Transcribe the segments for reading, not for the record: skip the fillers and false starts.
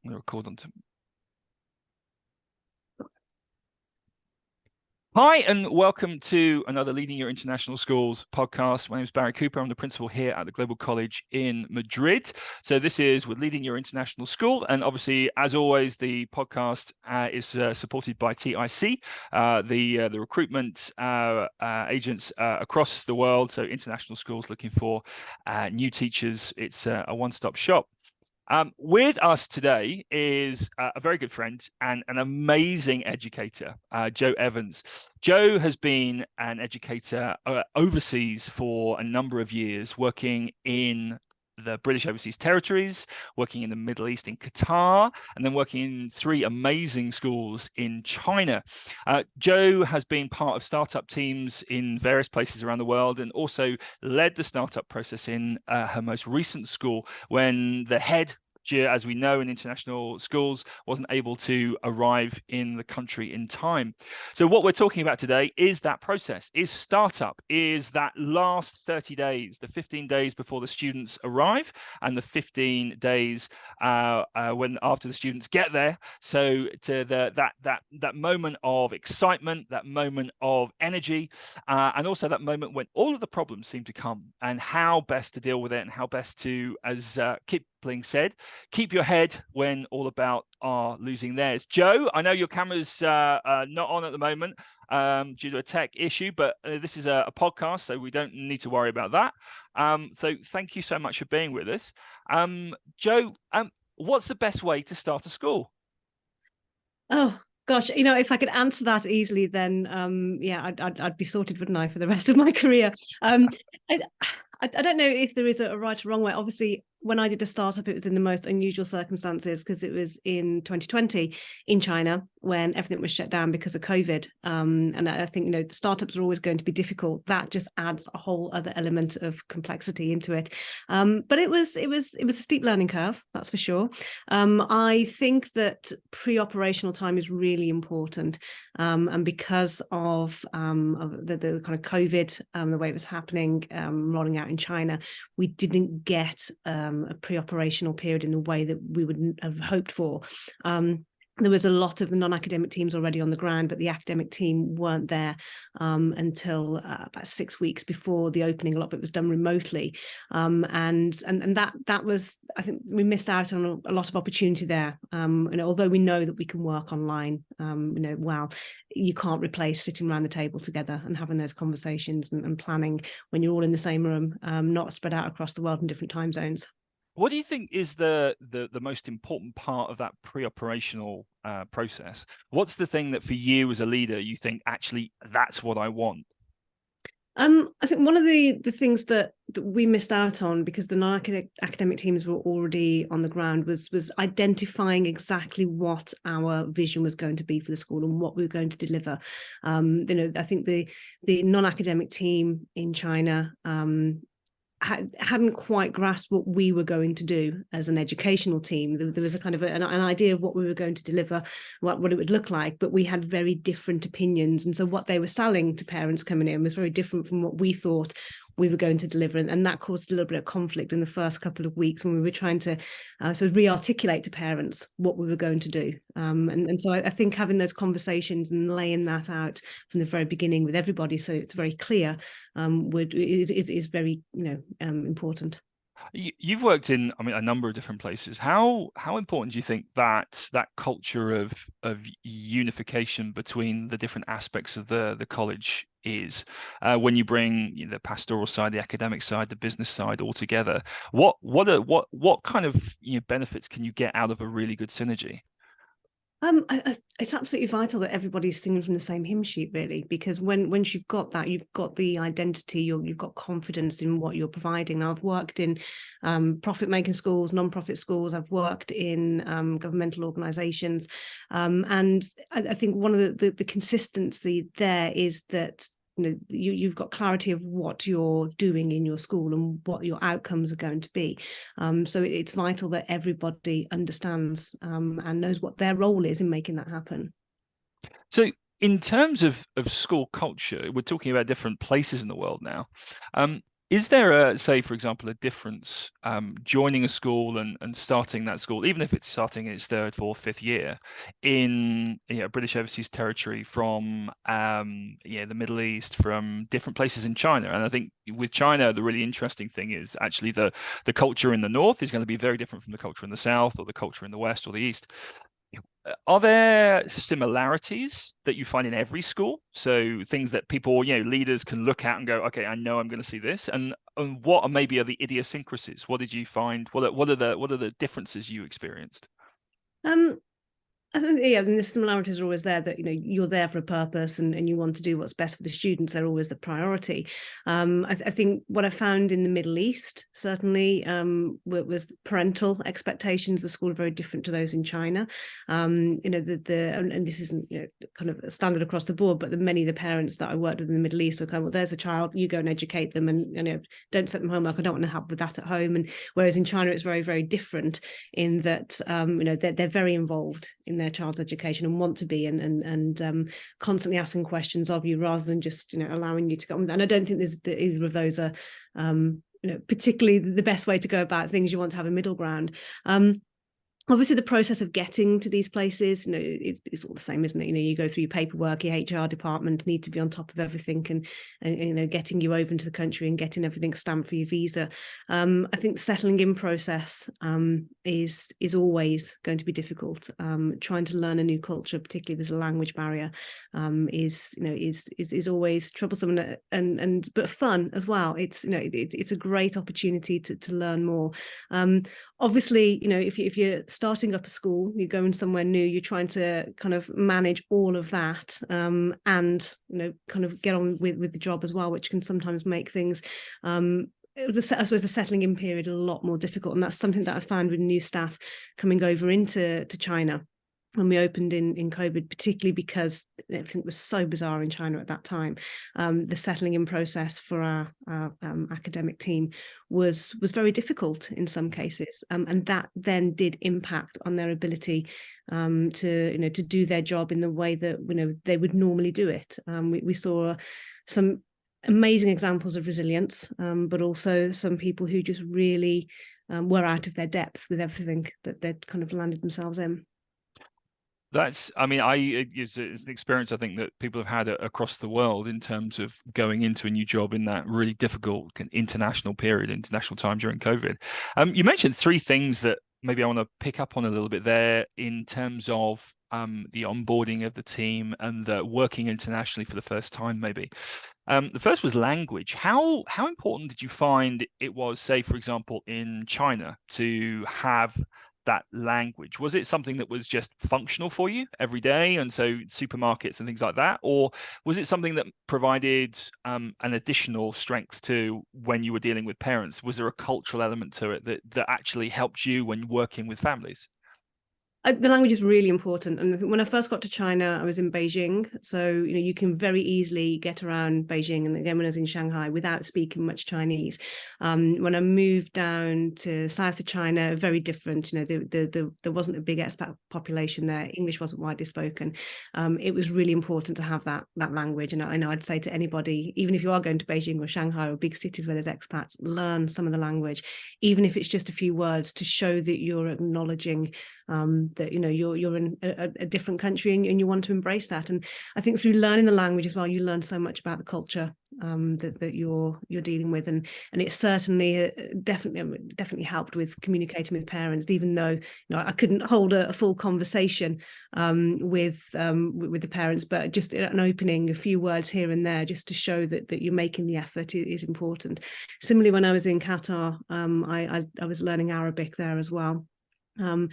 I'm going to record on. Hi, and welcome to another Leading Your International Schools podcast. My name is Barry Cooper. I'm the principal here at the Global College in Madrid. So this is with Leading Your International School. And obviously, as always, the podcast is supported by TIC, the recruitment agents across the world. So international schools looking for new teachers. It's a one-stop shop. With us today is a very good friend and an amazing educator, Joe Evans. Joe has been an educator overseas for a number of years, working in the British Overseas Territories, working in the Middle East in Qatar, and then working in 3 amazing schools in China. Joe has been part of startup teams in various places around the world and also led the startup process in her most recent school when the head, as we know in international schools, wasn't able to arrive in the country in time. So what we're talking about today is that process, is startup, is that last 30 days, the 15 days before the students arrive and the 15 days when after the students get there. So to that moment of excitement, that moment of energy, and also that moment when all of the problems seem to come, and how best to deal with it, and how best to, as Kipling said, keep your head when all about are losing theirs. Joe, I know your camera's not on at the moment due to a tech issue, but this is a podcast, so we don't need to worry about that. So thank you so much for being with us. Joe, what's the best way to start a school? Oh, gosh, if I could answer that easily, then yeah, I'd be sorted, wouldn't I, for the rest of my career? I don't know if there is a right or wrong way. Obviously, when I did a startup, it was in the most unusual circumstances because it was in 2020 in China when everything was shut down because of COVID. And I think, startups are always going to be difficult. That just adds a whole other element of complexity into it. But it was a steep learning curve, that's for sure. I think that pre-operational time is really important. And because of the kind of COVID, the way it was happening, rolling out in China, we didn't get a pre-operational period in the way that we would have hoped for. There was a lot of the non-academic teams already on the ground, but the academic team weren't there until about 6 weeks before the opening. A lot of it was done remotely, and that was, I think, we missed out on a lot of opportunity there. Although we know that we can work online, well, you can't replace sitting around the table together and having those conversations and planning when you're all in the same room, not spread out across the world in different time zones. What do you think is the most important part of that pre-operational process? What's the thing that for you as a leader, you think, actually, that's what I want? I think one of the things that we missed out on, because the non-academic teams were already on the ground, was identifying exactly what our vision was going to be for the school and what we were going to deliver. I think the non-academic team in China hadn't quite grasped what we were going to do as an educational team. There was a kind of an idea of what we were going to deliver, what it would look like, but we had very different opinions. And so what they were selling to parents coming in was very different from what we thought we were going to deliver. And that caused a little bit of conflict in the first couple of weeks when we were trying to sort of re-articulate to parents what we were going to do. And so I think having those conversations and laying that out from the very beginning with everybody, so it's very clear, is very important. You've worked in, a number of different places. How important do you think that culture of unification between the different aspects of the college is when you bring the pastoral side, the academic side, the business side all together? What kind of benefits can you get out of a really good synergy? It's absolutely vital that everybody's singing from the same hymn sheet, really, because once you've got that, you've got the identity, you've got confidence in what you're providing. Now, I've worked in profit-making schools, non-profit schools. I've worked in governmental organisations, and I think one of the consistency there is that you've got clarity of what you're doing in your school and what your outcomes are going to be. So it's vital that everybody understands and knows what their role is in making that happen. So in terms of school culture, we're talking about different places in the world now. Is there a, say, for example, a difference joining a school and starting that school, even if it's starting in its third, fourth, fifth year, in British Overseas Territory from the Middle East, from different places in China? And I think with China, the really interesting thing is actually the culture in the north is going to be very different from the culture in the south, or the culture in the west or the east. Are there similarities that you find in every school? So things that people, leaders can look at and go, okay, I know I'm going to see this. And what are maybe are the idiosyncrasies? What did you find? What are the differences you experienced? Um, I think, yeah, and the similarities are always there, that you're there for a purpose, and you want to do what's best for the students. They're always the priority. I think what I found in the Middle East certainly was parental expectations. The school are very different to those in China. And this isn't kind of standard across the board, but many of the parents that I worked with in the Middle East were kind of, well, there's a child, you go and educate them, and don't set them homework. I don't want to help with that at home. And whereas in China it's very, very different in that they're very involved in their child's education and want to be, and constantly asking questions of you, rather than just allowing you to go. And I don't think either of those are particularly the best way to go about things. You want to have a middle ground. Obviously, the process of getting to these places, it's all the same, isn't it? You go through your paperwork, your HR department need to be on top of everything, and getting you over into the country and getting everything stamped for your visa. I think the settling in process is always going to be difficult. Trying to learn a new culture, particularly there's a language barrier, is always troublesome and but fun as well. It's a great opportunity to learn more. Obviously, if you're starting up a school, you're going somewhere new, you're trying to kind of manage all of that, and kind of get on with the job as well, which can sometimes make things I suppose the settling in period a lot more difficult. And that's something that I found with new staff coming over into China when we opened in COVID, particularly because everything was so bizarre in China at that time. The settling in process for our academic team was very difficult in some cases, and that then did impact on their ability to do their job in the way that they would normally do it. We saw some amazing examples of resilience, but also some people who just really were out of their depth with everything that they'd kind of landed themselves in. It's an experience I think that people have had across the world in terms of going into a new job in that really difficult international period, international time during COVID. You mentioned three things that maybe I want to pick up on a little bit there in terms of the onboarding of the team and the working internationally for the first time, maybe. The first was language. How important did you find it was, say, for example, in China, to have that language? Was it something that was just functional for you every day, and so supermarkets and things like that, or was it something that provided an additional strength to when you were dealing with parents? Was there a cultural element to it that actually helped you when working with families? The language is really important. And when I first got to China, I was in Beijing. So, you can very easily get around Beijing. And again, when I was in Shanghai, without speaking much Chinese. When I moved down to south of China, very different. There wasn't a big expat population there. English wasn't widely spoken. It was really important to have that language. And I know I'd say to anybody, even if you are going to Beijing or Shanghai or big cities where there's expats, learn some of the language, even if it's just a few words, to show that you're acknowledging that you're in a different country, and you want to embrace that. And I think through learning the language as well, you learn so much about the culture that you're dealing with, and it certainly definitely helped with communicating with parents, even though I couldn't hold a full conversation with the parents, but just an opening, a few words here and there, just to show that you're making the effort is important. Similarly, when I was in Qatar, I was learning Arabic there as well. And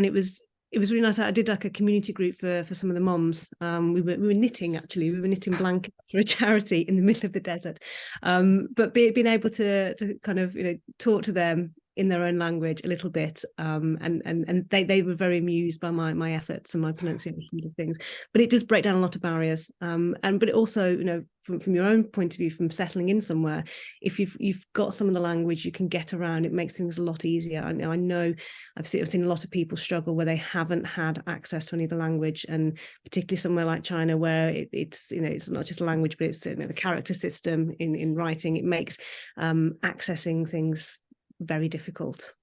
it was really nice. I did like a community group for some of the moms. We were knitting, actually. We were knitting blankets for a charity in the middle of the desert. But being able to kind of talk to them in their own language a little bit, and they were very amused by my efforts and my pronunciations of things. But it does break down a lot of barriers, but it also, from your own point of view, from settling in somewhere, if you've got some of the language you can get around, it makes things a lot easier. I know I've seen a lot of people struggle where they haven't had access to any of the language, and particularly somewhere like China where it's not just a language, but it's the character system in writing. It makes accessing things very difficult.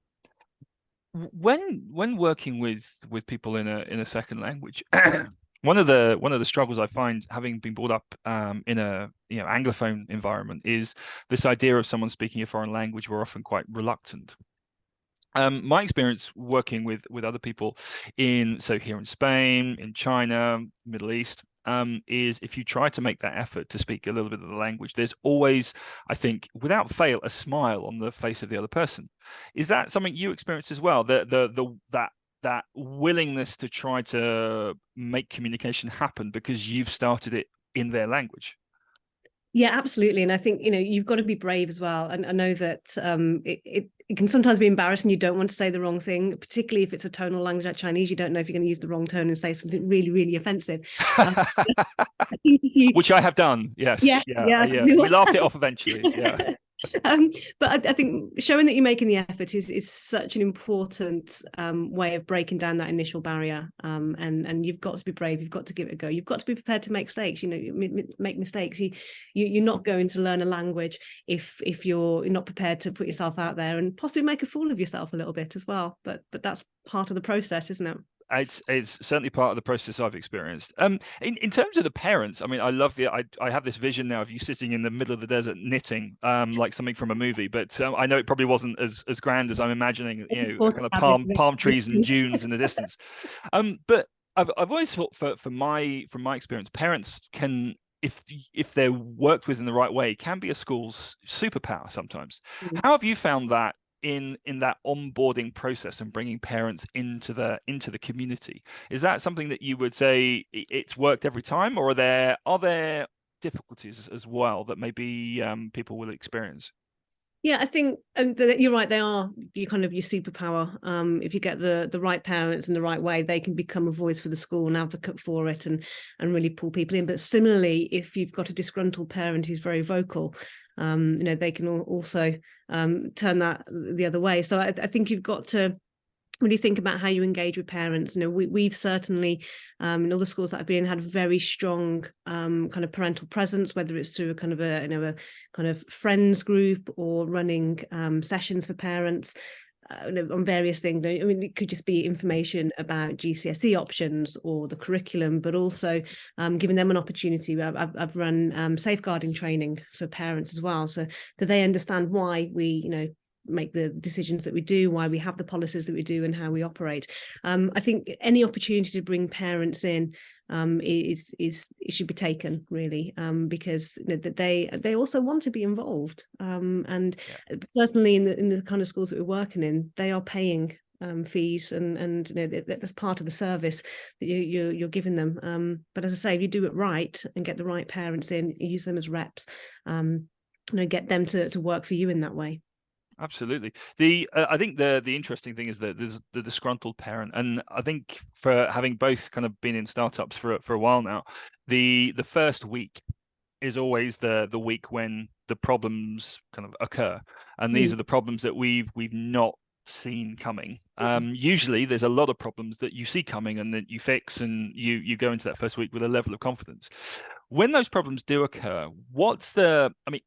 When working with people in a second language, one of the struggles I find, having been brought up in a Anglophone environment, is this idea of someone speaking a foreign language. We're often quite reluctant. My experience working with other people here in Spain, in China, Middle East, is if you try to make that effort to speak a little bit of the language, there's always, I think, without fail, a smile on the face of the other person. Is that something you experience as well? That willingness to try to make communication happen because you've started it in their language? Yeah, absolutely. And I think, you've got to be brave as well. And I know that it can sometimes be embarrassing. You don't want to say the wrong thing, particularly if it's a tonal language like Chinese. You don't know if you're going to use the wrong tone and say something really, really offensive. Which I have done. Yes. Yeah. We laughed it off eventually. Yeah. But I think showing that you're making the effort is such an important way of breaking down that initial barrier. And you've got to be brave. You've got to give it a go. You've got to be prepared to make mistakes. Make mistakes. You're not going to learn a language if you're not prepared to put yourself out there and possibly make a fool of yourself a little bit as well. But that's part of the process, isn't it? It's certainly part of the process I've experienced. In terms of the parents, I mean, I love I have this vision now of you sitting in the middle of the desert knitting, like something from a movie. But I know it probably wasn't as grand as I'm imagining. Kind of palm trees and dunes in the distance. But I've always thought from my experience, parents can, if they're worked with in the right way, can be a school's superpower sometimes. Mm-hmm. How have you found that in that onboarding process and bringing parents into the community? Is that something that you would say it's worked every time, or are there difficulties as well that maybe people will experience? Yeah, I think you're right. They are your superpower. If you get the right parents in the right way, they can become a voice for the school, an advocate for it, and really pull people in. But similarly, if you've got a disgruntled parent who's very vocal, they can also turn that the other way. So I think you've got to really think about how you engage with parents. We've certainly in all the schools that I've been in had a very strong kind of parental presence, whether it's through a kind of friends group or running sessions for parents on various things. I mean, it could just be information about GCSE options or the curriculum, but also giving them an opportunity. I've run safeguarding training for parents as well, so that they understand why we, make the decisions that we do, why we have the policies that we do, and how we operate. I think any opportunity to bring parents in it should be taken, really, because they also want to be involved, and certainly in the kind of schools that we're working in, they are paying fees, and that's part of the service that you're giving them. But as I say, if you do it right and get the right parents in, use them as reps, get them to work for you in that way. Absolutely. I think the interesting thing is that there's the disgruntled parent, and I think for having both kind of been in startups for a while now, the first week is always the week when the problems kind of occur, and these are the problems that we've not seen coming. Usually there's a lot of problems that you see coming and that you fix, and you go into that first week with a level of confidence. When those problems do occur,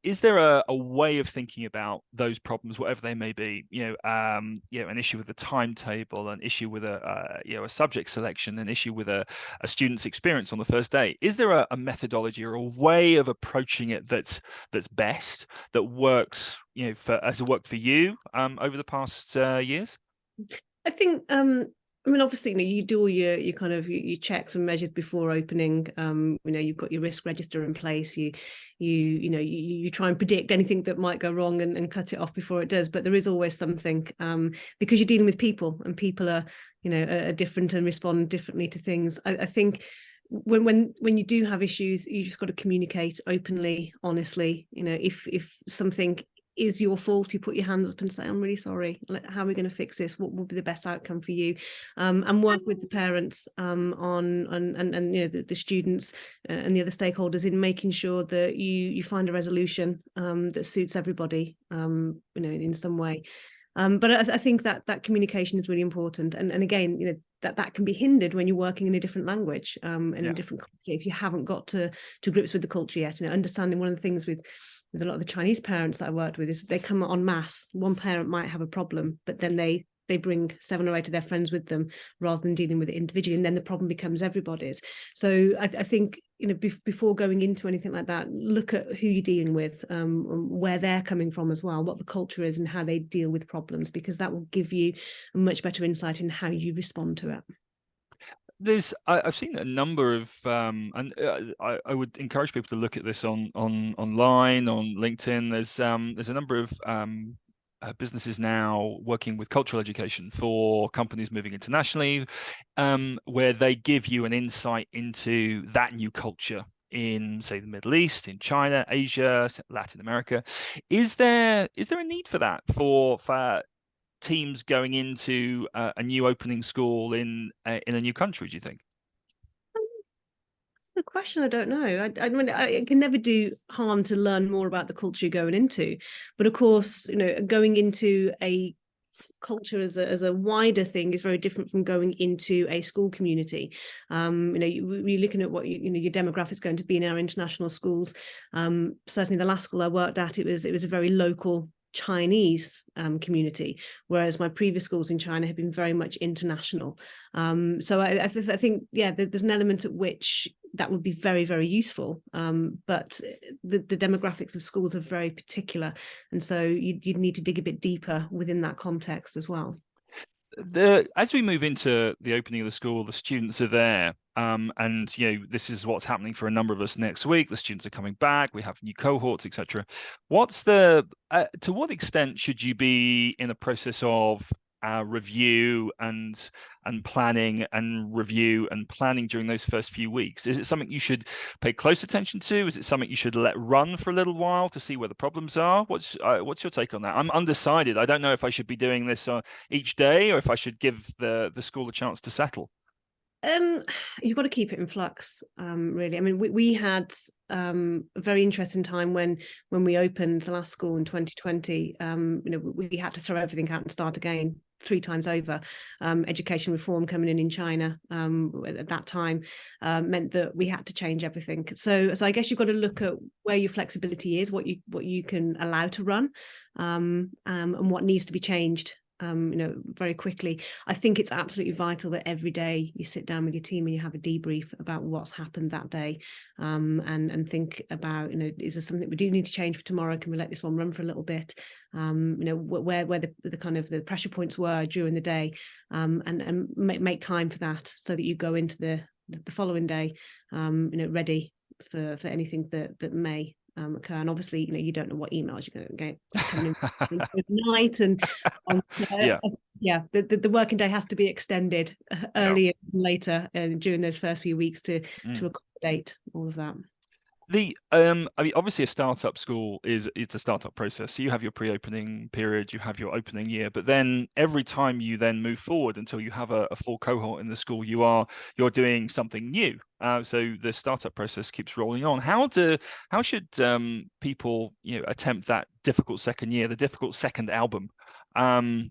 is there a way of thinking about those problems, whatever they may be? An issue with the timetable, an issue with a subject selection, an issue with a student's experience on the first day. Is there a methodology or a way of approaching it that's best, that works, as it worked for you over the past years? I think obviously, you do all your kind of your checks and measures before opening. You've got your risk register in place. You try and predict anything that might go wrong and cut it off before it does. But there is always something, because you're dealing with people, and people are are different and respond differently to things. I think when you do have issues, you just got to communicate openly, honestly. If something is your fault, you put your hands up and say, I'm really sorry, how are we going to fix this, what would be the best outcome for you, and work with the parents on and you know the students and the other stakeholders in making sure that you find a resolution that suits everybody, you know, in some way. But I think that communication is really important, and again, you know, that can be hindered when you're working in a different language and in a different culture, if you haven't got to grips with the culture yet. You know, understanding one of the things with a lot of the Chinese parents that I worked with is they come en masse. One parent might have a problem, but then they bring 7 or 8 of their friends with them rather than dealing with it individually, and then the problem becomes everybody's. So I think, you know, before going into anything like that, look at who you're dealing with, where they're coming from as well, what the culture is and how they deal with problems, because that will give you a much better insight in how you respond to it. I've seen a number of and I would encourage people to look at this online on LinkedIn. There's a number of businesses now working with cultural education for companies moving internationally, where they give you an insight into that new culture in, say, the Middle East, in China, Asia, Latin America. Is there a need for that for teams going into a new opening school in a new country, do you think? That's the question. I don't know. I mean, it can never do harm to learn more about the culture you're going into, but of course, you know, going into a culture as a wider thing is very different from going into a school community. You know, you're looking at what you know your demographics going to be in our international schools. Certainly, the last school I worked at, it was a very local Chinese community, whereas my previous schools in China have been very much international. So I think, yeah, there's an element at which that would be very, very useful. But the demographics of schools are very particular. And so you'd need to dig a bit deeper within that context as well. As we move into the opening of the school, the students are there. And you know, this is what's happening for a number of us next week. The students are coming back. We have new cohorts, etc. What's to what extent should you be in a process of review and planning and review and planning during those first few weeks? Is it something you should pay close attention to? Is it something you should let run for a little while to see where the problems are? What's your take on that? I'm undecided. I don't know if I should be doing this each day or if I should give the school a chance to settle. You've got to keep it in flux, really. I mean, we had a very interesting time when we opened the last school in 2020. You know, we had to throw everything out and start again 3 times over. Education reform coming in China at that time meant that we had to change everything. So I guess you've got to look at where your flexibility is, what you can allow to run, and what needs to be changed. You know, very quickly. I think it's absolutely vital that every day you sit down with your team and you have a debrief about what's happened that day, and think about, you know, is there something we do need to change for tomorrow? Can we let this one run for a little bit? You know, where the kind of the pressure points were during the day, and make time for that so that you go into the following day, you know, ready for anything that may occur. And obviously, you know, you don't know what emails you're going to get coming in overnight, and the working day has to be extended earlier and later during those first few weeks to accommodate all of that. I mean, obviously a startup school is a startup process. So you have your pre-opening period, you have your opening year, but then every time you then move forward until you have a full cohort in the school, you're doing something new. So the startup process keeps rolling on. How should people, you know, attempt that difficult second year, the difficult second album,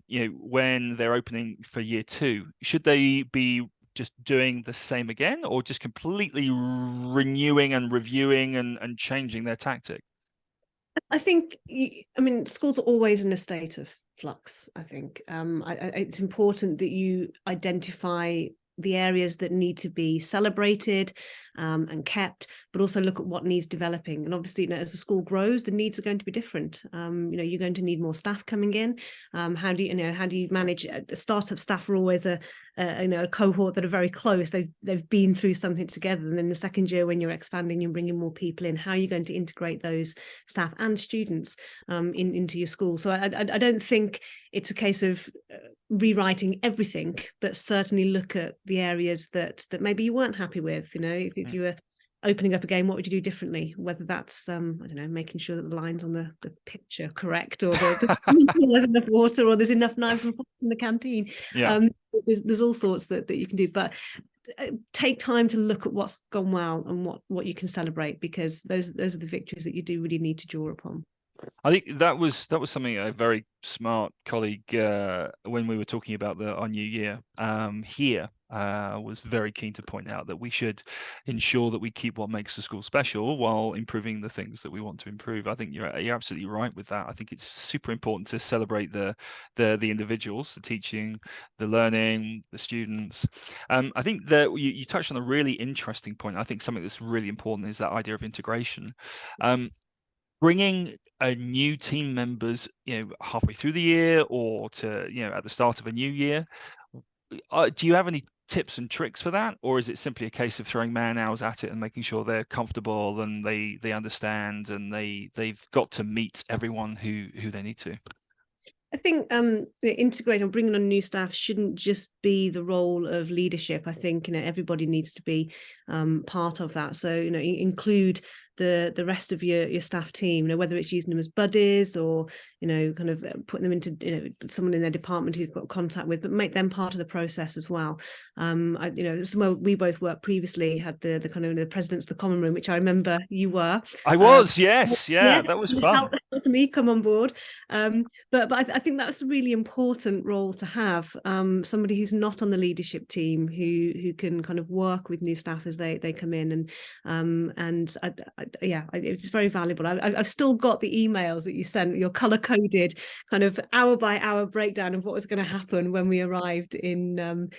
you know, when they're opening for year 2? Should they be just doing the same again, or just completely renewing and reviewing and changing their tactic? I think, I mean, schools are always in a state of flux. I think it's important that you identify the areas that need to be celebrated and kept, but also look at what needs developing. And obviously, you know, as the school grows, the needs are going to be different. You know, you're going to need more staff coming in. How do you manage? Startup staff are always a cohort that are very close. They've been through something together. And then the second year, when you're expanding, you're bringing more people in. How are you going to integrate those staff and students into your school? So I don't think it's a case of rewriting everything, but certainly look at the areas that maybe you weren't happy with. You know, if you were opening up again, what would you do differently? Whether that's I don't know, making sure that the lines on the picture are correct, or there's enough water, or there's enough knives and forks in the canteen. Yeah. There's all sorts that you can do, but take time to look at what's gone well and what you can celebrate, because those are the victories that you do really need to draw upon. I think that was something a very smart colleague, when we were talking about our new year here, was very keen to point out that we should ensure that we keep what makes the school special while improving the things that we want to improve. I think you're absolutely right with that. I think it's super important to celebrate the individuals, the teaching, the learning, the students. I think that you touched on a really interesting point. I think something that's really important is that idea of integration. Bringing a new team members, halfway through the year, or to, at the start of a new year. Do you have any tips and tricks for that, or is it simply a case of throwing man hours at it and making sure they're comfortable and they understand and they've got to meet everyone who they need to? I think integrating or bringing on new staff shouldn't just be the role of leadership. I think everybody needs to be part of that. So include the rest of your staff team. Whether it's using them as buddies or kind of putting them into someone in their department who's got contact with, but make them part of the process as well. Somewhere we both worked previously had the kind of the presidents of the common room, which I remember you were. I was, yes, yeah, that was fun. Helped me come on board, but I think that's a really important role to have. Somebody who's not on the leadership team who can kind of work with new staff as they come in, and it's very valuable. I've still got the emails that you sent, your color coded kind of hour by hour breakdown of what was going to happen when we arrived in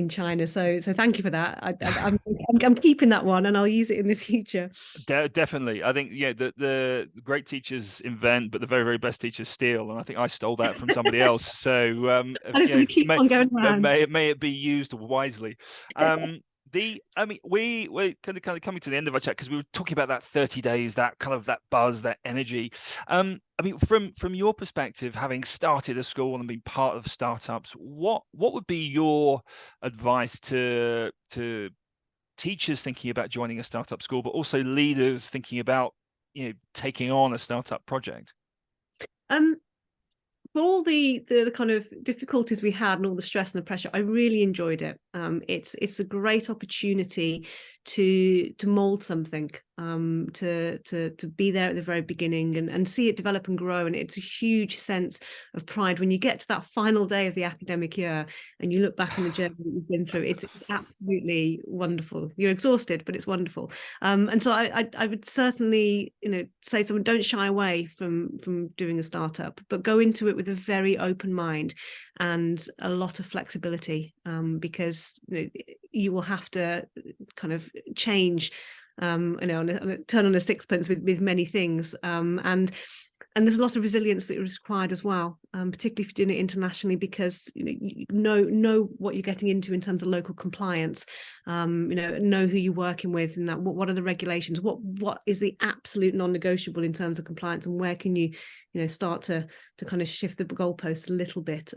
China. So thank you for that. I'm keeping that one, and I'll use it in the future. Definitely. I think the great teachers invent, but the very, very best teachers steal, and I think I stole that from somebody else. So keep on going around. May it be used wisely. We're kind of coming to the end of our chat, because we were talking about that 30 days, that kind of that buzz, that energy. From your perspective, having started a school and been part of startups, what would be your advice to teachers thinking about joining a startup school, but also leaders thinking about taking on a startup project? For all the kind of difficulties we had and all the stress and the pressure, I really enjoyed it. It's a great opportunity to mold something, to be there at the very beginning and see it develop and grow. And it's a huge sense of pride when you get to that final day of the academic year and you look back on the journey that you've been through. It's absolutely wonderful. You're exhausted, but it's wonderful. And so I would certainly say to someone, don't shy away from doing a startup, but go into it with a very open mind and a lot of flexibility, because you will have to kind of change, turn on a sixpence with many things, and there's a lot of resilience that is required as well, particularly if you're doing it internationally, because you know what you're getting into in terms of local compliance, know who you're working with, and that what are the regulations, what is the absolute non-negotiable in terms of compliance, and where can you start to kind of shift the goalpost a little bit.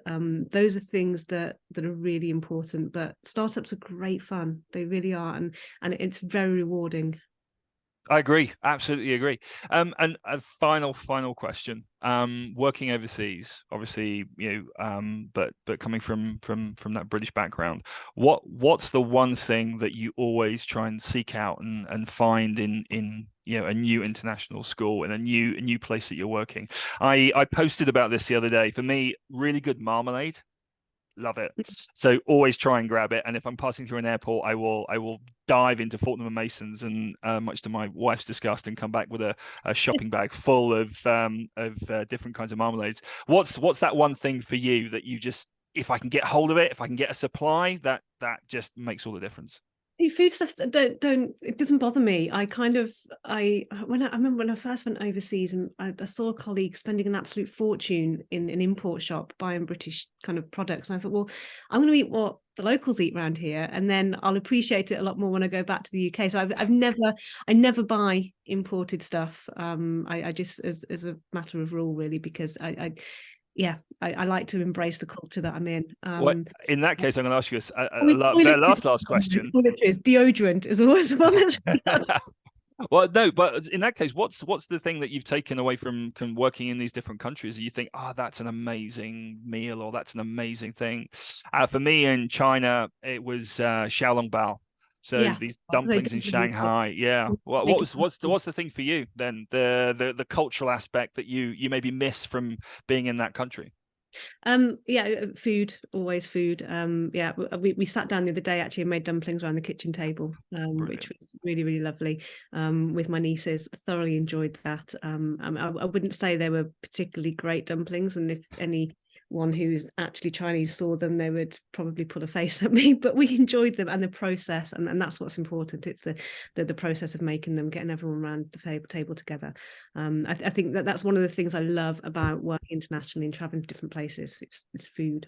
Those are things that are really important. But startups are great fun, they really are, and it's very rewarding. I agree, absolutely agree. And a final question. Working overseas, obviously, but coming from that British background, what's the one thing that you always try and seek out and find in a new international school, in a new place that you're working? I posted about this the other day. For me, really good marmalade. Love it. So always try and grab it. And if I'm passing through an airport, I will dive into Fortnum and Mason's, and much to my wife's disgust, and come back with a shopping bag full of different kinds of marmalades. What's that one thing for you that you just, if I can get hold of it, if I can get a supply, that just makes all the difference? Food stuff don't it doesn't bother me. I remember when I first went overseas, and I saw a colleague spending an absolute fortune in an import shop buying British kind of products, and I thought, well, I'm going to eat what the locals eat around here, and then I'll appreciate it a lot more when I go back to the UK. So I never buy imported stuff. I just, as a matter of rule, really, because I like to embrace the culture that I'm in. In that case, I'm going to ask you a last question. Deodorant is always one that's Well, no, but in that case, what's the thing that you've taken away from working in these different countries? You think, oh, that's an amazing meal, or that's an amazing thing. For me in China, it was xiaolongbao. So Yeah, these so they dumplings in definitely Shanghai. Yeah. What make was what's the thing for you then? The cultural aspect that you maybe miss from being in that country. Yeah, food, always food. Yeah, we sat down the other day actually and made dumplings around the kitchen table, which Brilliant. was really, really lovely. With my nieces, thoroughly enjoyed that. I wouldn't say they were particularly great dumplings, and if anyone who's actually Chinese saw them, they would probably pull a face at me. But we enjoyed them and the process, and that's what's important. It's the process of making them, getting everyone around the table together. I think that's one of the things I love about working internationally and traveling to different places. It's food.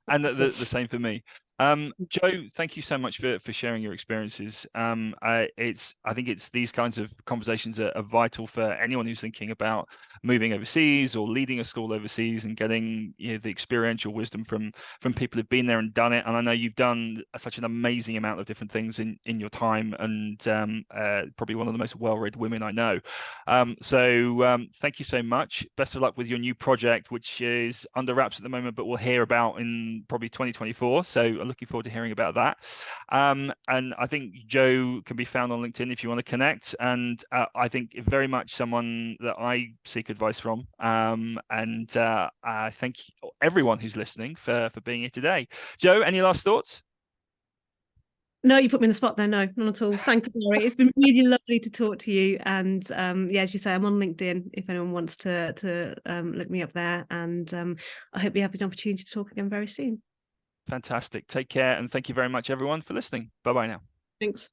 And the same for me. Joe, thank you so much for sharing your experiences. I think it's these kinds of conversations are vital for anyone who's thinking about moving overseas or leading a school overseas and getting the experiential wisdom from people who've been there and done it. And I know you've done such an amazing amount of different things in your time, and probably one of the most well-read women I know. So thank you so much. Best of luck with your new project, which is under wraps at the moment, but we'll hear about in probably 2024. So I'm looking forward to hearing about that. And I think Joe can be found on LinkedIn if you want to connect. And I think very much someone that I seek advice from. And I thank everyone who's listening for being here today. Joe, any last thoughts? No, you put me in the spot there. No, not at all. Thank you, Laurie. It's been really lovely to talk to you. And yeah, as you say, I'm on LinkedIn if anyone wants to look me up there. And I hope we have an opportunity to talk again very soon. Fantastic. Take care. And thank you very much, everyone, for listening. Bye bye now. Thanks.